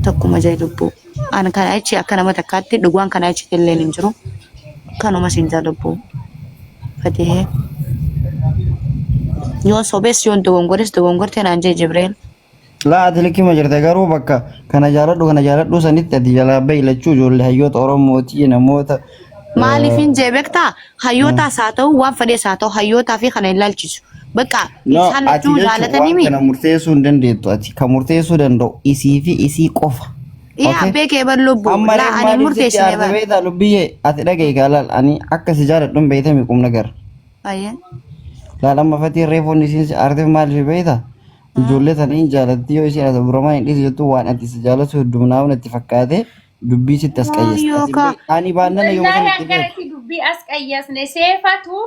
tokkuma jee lubbuu an kana achi akka nama takkaatti dhugaan kana achi illee hin jiru kanuma sinjaa lubbuu fatihee yoo sobees yoo dogongorte naan jee Jibreel لا أدري ما جرت أجارو بكا كان جارد سنيت تدي جلا بيلا تشوجو اللي هيو تورم موتي نموت maaliifin jeebektaa hayyoota isaa ta'u waan fedhe isaa ta'u hayyoota fi kana ilaalchisu bakka isaan lachuu jaalatanii mi kana murteessuu hin dandeettu ati kan murteessuu danda'u isii fi isii qofa yaa beekee bar lubbu laa ani murteessine bar beeta lubbiye ati dhagaye galal ani akka si jaaladhuun beetami qubna gar ayya laal amma fatii reefoon isiin arteef maaliif beeta ijoollee taniin jaalatti yoo isheen ati buramaa hin dhiisi jettu waan ati si jaalatu heddumnaa'uun itti fakkaate dubbii sitti as qayyasta ani baannana yoo kanatti dubbii as qayyasne seefatu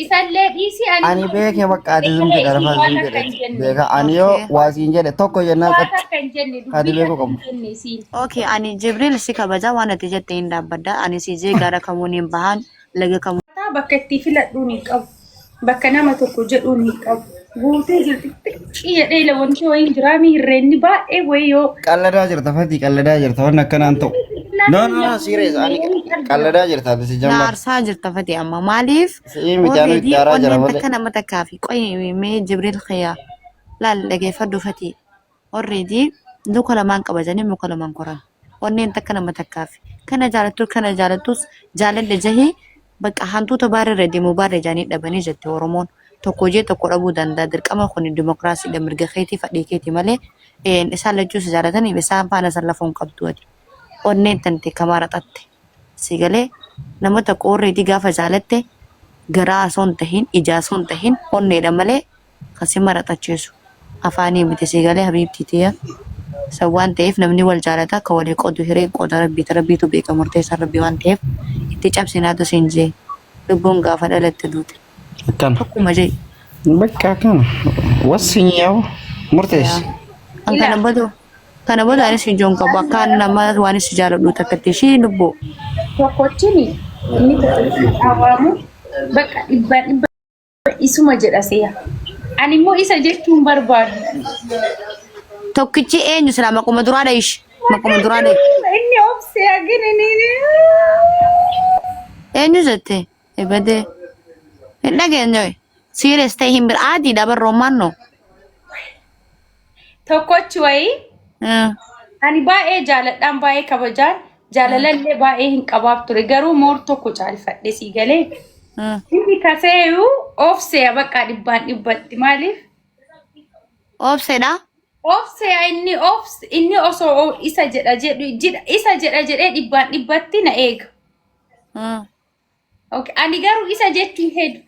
isallee dhiisi ani beekee bakka ati zumte garafaa zumte beeka ani yoo waasiin jedhe tokko jennaan ati beeku qabu okay ani Jibril si kabaja waan ati jette hin dhaabbadda ani si jee gara kamuun hin bahan laga kamuu bakka itti filadhuun hin qabu bakka nama tokko jedhuun hin qabu guutee jirti jedhee lawanti wayin jiraami hirreenni baay'ee wayyo qalladaa jirta fatii qalladaa jirta waan akkanaan ta'u no serious ani qalladaa jirta bisi jamma naarsaa jirta fatii amma maaliif mijaanu jaaraa jira malee takka nama takkaafi qoy mee Jibril khaya laal dhageeffadhu fatii already duka lamaan qabajanii muka lamaan koran onneen takka nama takkaafi kana jaalattus jaaladha jahee bakka hantuuta baaree deemu baaree jaanii dhabanii jette Oromoon tokko jee tokko dhabuu danda'a dirqama kun dimokiraasii da mirga keetii fadhii keetii malee isaan lachuu si jaalatanii isaan faana san lafuun qabdu ati onneen tante kamaara xatte sigalee nama tokko already gaafa jaalatte garaa osoon tahin ijaa osoon tahin onneedha malee kasi maraxacheessu afaanii miti sigalee habiibtiitiya sawwaan ta'eef namni wal jaalata ka walii qoodu hireen qooda rabbiitu beeka murteessaa rabbii waan ta'eef itti cabsinaatu siin jee lubbuun gaafa dhalatte duute kan tokkuma jee bakka kana wasinyaw murtees kana bodu anis ijoon qabu akka nama waan si jaaladhu takkatti ishii lubbuu tokkochini inni awaamu bakka dhibbaan isuma jedha seeya ani immoo isa jechuun barbaadu tokkichi eenyu sila maquma duraadha ishi maquma duraadha inni obsee aginini eenyu jette ebade dhageenyoy serious ta'e hin bir aadii dhabar romaanno tokkochi wayi ani baay'ee jaaladhaan baay'ee kabajaan jaalalallee baay'ee hin qabaaf ture garuu moor tokko caalfadhe sii galee inni kaseeyu obsee bakka dhibbaan dhibbatti maaliif obseedha obsee inni osoo isa jedha jedhee dhibbaan dhibbatti na eega okay ani garuu isa jechuun hedduu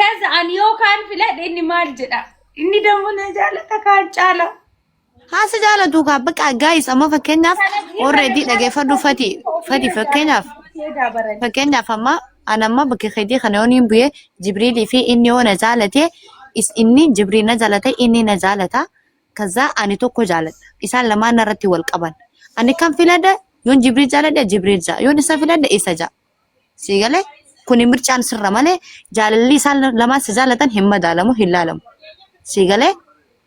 kaza ani yoo kaan filadhe inni maal jedha inni dammoo na jaalata kaan caala haasa jaalatu ka bakka guys amma fakkeenyaaf already dhageeffadhu fakkeenyaaf amma anamma bakka khaydi kana yooniin bu'ee Jibriilii fi inni yoo na jaalate inni Jibriil na jaalate inni na jaalata kaza ani tokko jaalata isaan lamaan irratti wal qaban ani kan filadhe yoon Jibriil jaaladhe Jibriil jaa yoon isa filadhe isa jaa sigale kuni mirchaan sirra malee jaalalli isaan lamaan si jaalatan hin madaalamu hin laalamu sigale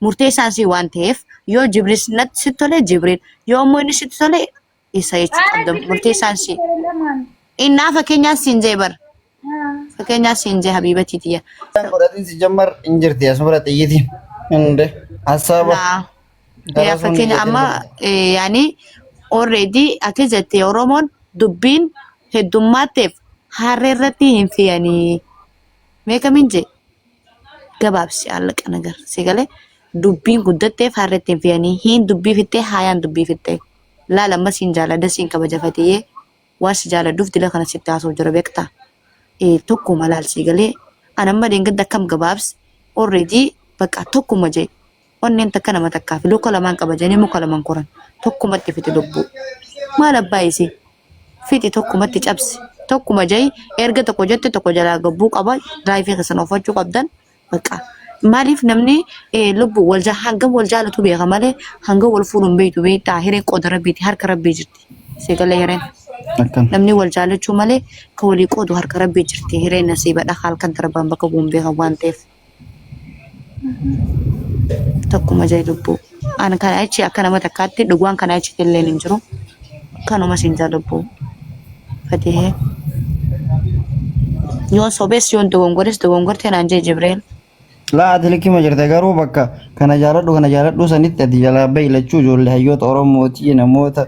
murteessaan si waan ta'eef yoo Jibriil natti si tole Jibriil yoo ammoo inni si tole isa jechuu qabda murteessaan si innaa fakkeenyaan siin jee bar fakkeenyaan siin jee habiibatii tiyya godhatiin si jammar hin jirti asuma xiyyitiin hinde asaba yaa fakkeenya amma yaani already akka jette Oromoon dubbiin heddummaatteef harree irratti hin fe'anii meeqamin jee gabaabsi allaqa nagar sigalee dubbiin guddatteef harreetti hin fe'anii hin dubbii fittee haayaan dubbii fittee laalamma siin jaalladha siin kabajafatee waan si jaalladhuuf dila kana sitti haasoo jira beektaa tokkuma laal sigalee anamma deengadda akkam gabaabsi already bakka tokkuma jee onneen takka nama takkaaf luka lamaan qabajanii muka lamaan koran tokkumatti fiti lubbuu maal abbaa isii fiti tokkumatti cabsi tokkuma jee erga tokko jette tokko jalaa gabbuu qaba raayifii keessan oofachuu qabdan bakka maaliif namni lubbuu hangam wal jaalatu beeka malee hanga wal fuudhuun beektu beektaa hireen qooda rabbiiti harka rabbii jirti sigalee hireen namni wal jaalachuu malee ka walii qoodu harka rabbii jirti hireen nasiibadha halkan darbaan bakka bu'uun beekan waan ta'eef Tokkuma jee lubbuu. Ani kana achi akka nama takkaatti dhugaan kana achi illee hin jiru. Kanuma siinjaa lubbuu. Fatihee. Yoon sobees yoon dogongortee naan jee Jibreel. Laa ati likkima jirte garuu bakka kana jaaladhu sanitti ati jalaa bahi lachuu ijoollee hayyoota Oromootii namoota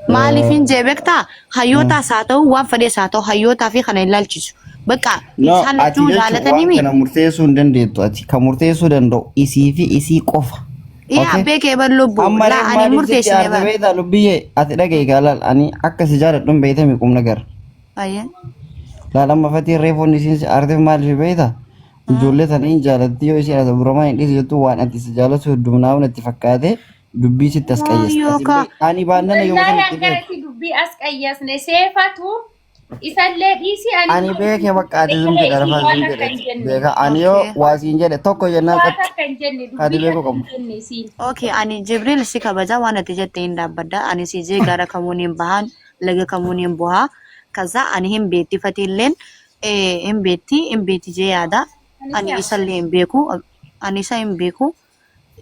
Maaliifin jee beektaa hayyootaas haa ta'u waan fedhees haa ta'u hayyootaa fi kana ilaalchisu. Bakka isaan lachuu jaalatanii mi? Kana murteessuu hin dandeettu ati kan murteessuu danda'u isii fi isii qofa. Yaa beekee ban lubbuu laa ani murteessine ban. Beektaa lubbiyyee ati dhagaye gaalaal ani akka si jaaladhuun beeytame qubna gara. Ayyee. Laal amma fatii reefoon isiin aarteef maaliif beektaa? Ijoollee tanii jaalatti yoo isheen ati buramaa hin dhiisu jettu waan ati si jaalatu heddumnaa'uun itti fakkaate dubbii sitti as qayyasta. Ani baannana yoo ta'u dubbii as qayyasne seefatu isallee dhiisi ani beekee bakka ati zumti dharafaa zumti jedhe beeka ani yoo waasiin jedhe tokko jennaan ati beeku qabu. Okay ani Jibril si kabaja waan ati jette hin dhaabbadda ani si jee gara kamuuniin bahan laga kamuuniin buhaa kaza ani hin beetti fatiilleen hin beetti jee yaada. Ani isallee hin beeku ani isa hin beeku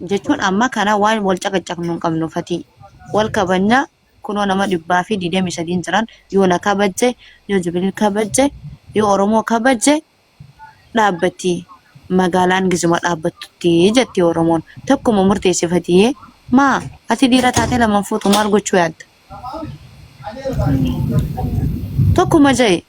jechuun amma kana waan wal caqacaqnu hin qabnu fatii wal kabanya kunoo nama 123 jiran yoo na kabaje yoo Jibril kabaje yoo Oromoo kabaje dhaabbatti magaalaan gizuma dhaabbattutti jetti Oromoon tokkuma murteessifatee maa ati dhiira taate lama fuutu maal gochuu yaadda tokkuma jee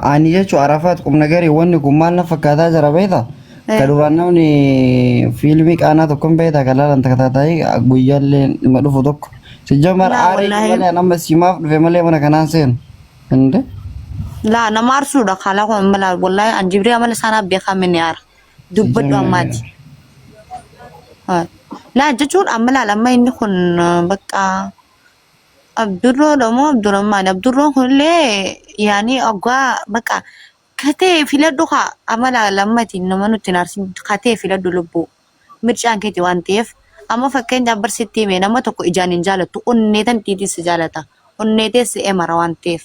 ani jechuun Arafaat qubna garii wanni kun maal na fakkaataa jira beektaa? Kaduraan namni fiilmii qaanaa tokko hin beektaa kalaalaan takkataataayii guyyaallee dhimma dhufu tokko. Sijjamar aarii malee nama simaaf dhufe malee mana kanaan seenu. Hinde? Laa nama arsuudha kalaa kun mala wallahi an Jibril amala sana beekamne ni aara. Dubbadhu ammaati. Laa jechuun amala lamma inni kun bakka Abdurrahman kunillee yaani oggaa bakka katee filadhu haa amala lammati nama nuti naarsin katee filadhu lubbuu mircaan keeti waan ta'eef amma fakkeenyaaf barsiitti hime nama tokko ijaan hin jaalattu onneetan dhiitis jaalata onneetes emara waan ta'eef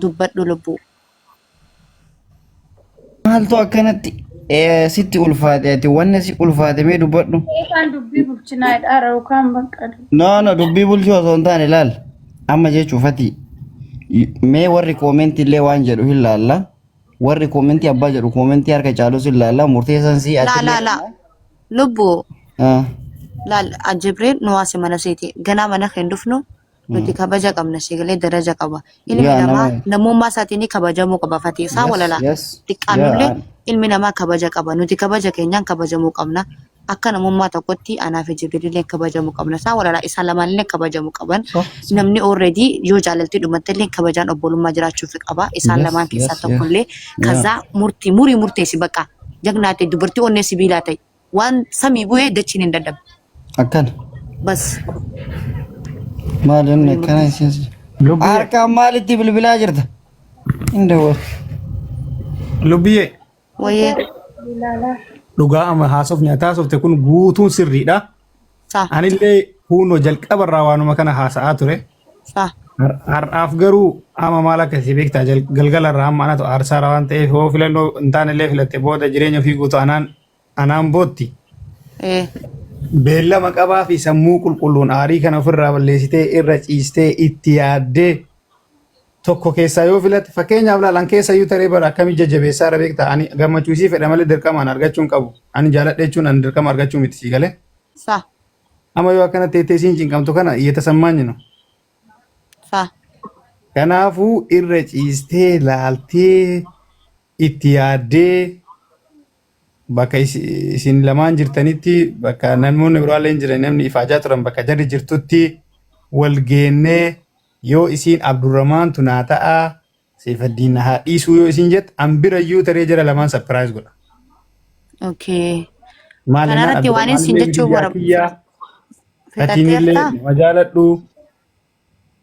dubbadhu lubbuu. Maaltu akkanatti sitti ulfaate ati wanni si ulfaate mee dubbadhu. Kan dubbii bulchinaa dhaara yookaan bakka. No dubbii bulchuu osoo hin taane ilaal amma jechuufati mee warri koomentii illee waan jedhu hin laalla. Warri koomentii abbaa jedhu koomentii harka caalus hin laalla murteessan si ati. La lubbuu. La Jibril nu waasi mana seeti ganaa mana kan dhufnu nuti kabaja qabna sigalee daraja qaba. Ilmi namaa namummaa isaatiin kabajamuu qaba fatii isaa walala. Xiqqaanullee ilmi namaa kabaja qaba nuti kabaja keenyaan kabajamuu qabna. Akka namummaa tokkotti anaa fi Jibril kabajamuu qabna. Isaa walala isaan lamaan kabajamuu qaban. Namni already yoo jaalaltii dhumatte illee kabajaan obbolummaa jiraachuuf qaba. Isaan lamaan keessaa tokkollee kaza murii murteessi bakka jagnaate dubartii onnee sibiilaa ta'e waan samii bu'ee dachiin hin dadhabu. Akkan. Bas. Maal inni akkana isiinsi. Harkaan maalitti bilbilaa jirta? Indawwal. Lubbiyee. Wayyee. Dhugaa amma haasofni taasofte kun guutuun sirriidha. Anillee huunoo jalqabarraa waanuma kana haasa'aa ture. Har'aaf garuu amma maal akkasii beektaa galgalarraa amma anatu aarsaara waan ta'eef hoo filannoo hin taanellee filatte booda jireenya ofii guutuu anaan bootti. Beellama qabaa fi sammuu qulqulluun aarii kana ofirraa balleessitee irra ciistee itti yaaddee tokko keessaa yoo filatte fakkeenyaaf laalan keessa iyyuu taree bara akkamii jajjabeessaa irra beektaa ani gammachuusii fedha malee dirqamaan argachuu hin qabu. Ani jaaladha jechuun ani dirqama argachuu miti sii galee. Amma yoo akkana teettee isiin cinqamtu kana iyyata sammaanyinu. Kanaafuu irra ciistee laaltee itti yaaddee bakka isin lamaan jirtanitti bakka namoonni biraallee jiran namni ifaajaa turan bakka jarri jirtutti wal geennee yoo isin Abdurrahman tunaa ta'a Seefaddiin haa dhiisuu yoo isin jette ambirayyuu taree jara lamaan surprise godha. Okay. Kanarratti waan isin jechuu barbaadu. Fatinillee nama jaaladhu.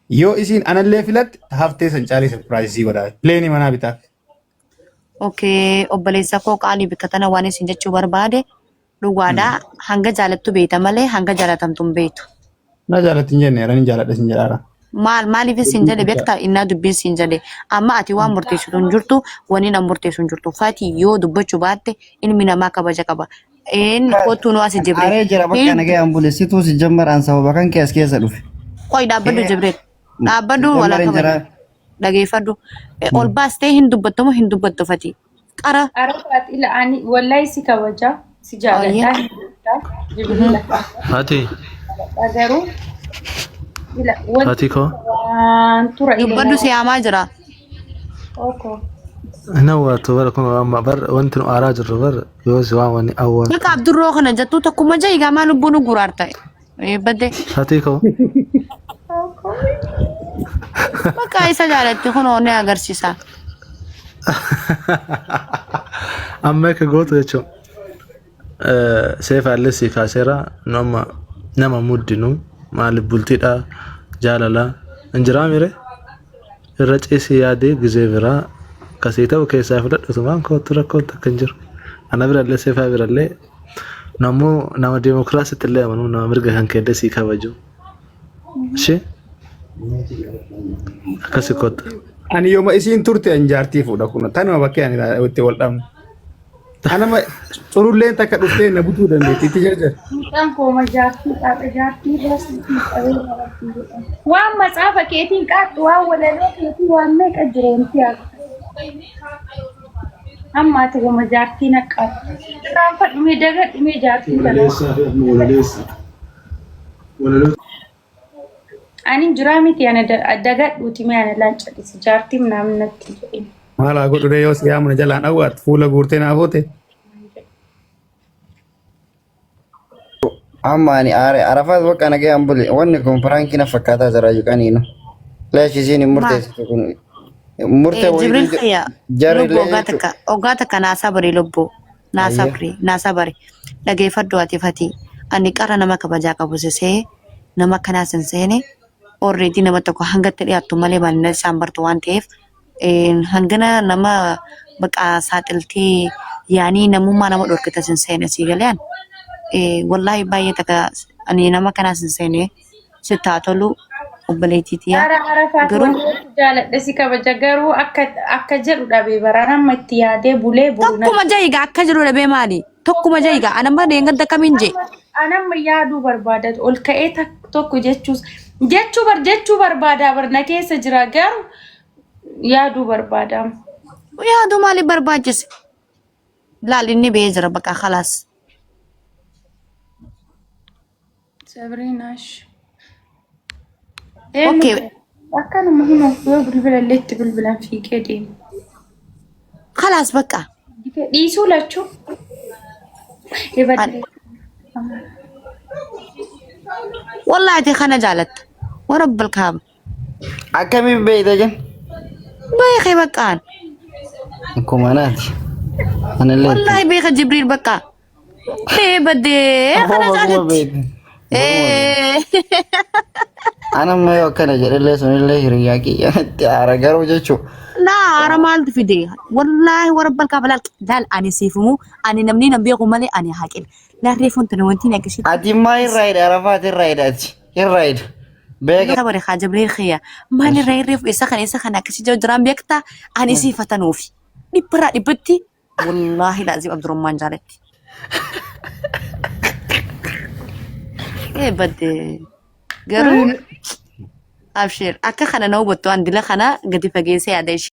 Yoo isin anallee filatte haftee san caalii surprise godha. Leeni manaa bitaaf. Okay, obboleessa koo qaalii bikkatana waan isin jechuu barbaade dhugaadhaa hanga jaalattu beekta malee hanga jaalatamtu hin beektu. Na jaalatti hin jenne, ani jaaladha isin jedhaara. maaliif isin jedhe beektaa innaa dubbiin siin jedhe amma ati waan murteessitu hin jirtu wani na murteessu hin jirtu Fatii yoo dubbachuu baatte ilmi namaa kabaja qaba kootu nu asi Jibril Aree jira bakka nagaya ambuleessituu si jammaraan sababa kan keessa dhufe. qoy dhaabbadhu Jibril dhaabbadhu wala kabaja dhageeffadhu ol baastee hin dubbattu hin dubbattu Fatii qara Arafaat ila ani wallahi si kabaja si jaaladha Jibril Hati, agaruu ila hati ko? tura dubbadhu si yaamaa jira oko Nawwaatu bara kun amma bar wanti nu aaraa jirru bar yoo si waan wani awwal. Beeka Abdurroo kana jettu tokkuma jahigaa maa lubbuun nu guraarta badde Hati ko? bakka isa jaalatti kun onnee agarsiisa Amma akka gootu jechuun seefa illee si kaaseera nama muddinu maaliif bultiidha jaalala injiraa mire irra ciisii yaadee gizee biraa kasii ta'u keessaa fudhadhutu waan kootu rakkoon takka hin jiru. Ana birallee seefaa birallee nama deemokiraasiitti illee amanuu nama mirga kan kenne sii kabaju. Ishee akkasii kootta. Ani yooma isiin turte anjaartii fuudha kun tanuma bakkee ani itti wal dhabnu. Anama xurulleen takka dhuftee na butuu dandeetti itti jarjar. Mucaan kooma jaartii waan matsaafa keetiin qaaddu waan walaloo keetii waan meeqa jireenti yaa amma ati kooma jaartii naqqaatu raanfadhume dagadhume jaartii ani jiraa miti ana dagadhuuti mee ana laancadhisi jaartii ምናምን natti jedhe Maala godhuree yoo si yaamuna jalaan dhawwaat fuula guurtee naaf oote. Amma ani Arafaat bakka nagaya ambule wanni kun farankina fakkaataa jira yuqaniinu. Laashi isiin hin murteessitu kun murtee Jibril khiyya lubbu ogaa takka naasaa bari lubbu naasaa bari dhageeffadhu ati Fatii ani qara nama kabajaa qabu sisee nama kanaas hin seene already nama tokko hangatti dhiyaattu malee bal'ina isaan bartu waan ta'eef hangana nama baqa saaxiltii yaanii namummaa nama dhorkita sin seene sii galeen wallahi baay'ee takka ani nama kanaas hin seene sittaa tolu obboleettiiti yaa garuu jaaladha si kabaja garuu akka jedhu dhabee baraanamma itti yaadee bulee tokkuma jahigaa akka jedhu dhabee maali tokkuma jahigaa anamma deengada kamiin jee anamma yaaduu barbaada ol ka'ee tokko jechuu barbaada barna keessa jira garuu yaaduu barbaada yaaduu maaliif barbaachise laal inni bee jira baqa khalaas Sabrinash okay akkanuma hima yoo bilbilalleetti bilbilan fiigee deemu khalaas baqa dhiisuu lachuu wallahi khana jaalatta warabbal kaaba akkamiin beeyta jen beekee baqaan kumanaati anallee wallahi beeka Jibril baqa badee khana jaalatta anamma yoo akkana jedhallee sunillee hiriyaa kiyyatti aara garuu jechuu laa aara maaltu fide wallahi warabbal kaaba laal ani siifumu ani namni nan beeku malee ani haqil laarree fontana wanti naqishii ati maa irraayidha Arafaat irraayidhaati irraayidha beeka tabare kha Jibril khiyya maali reef isa kan akkasi jiraan beekta ani siifatanuufi dhibbara dhibbatti wallahi laazim Abdurrahman jaalatti bade garuu abshir akka kana na hubattu andila kana gadi fageessee yaada ishee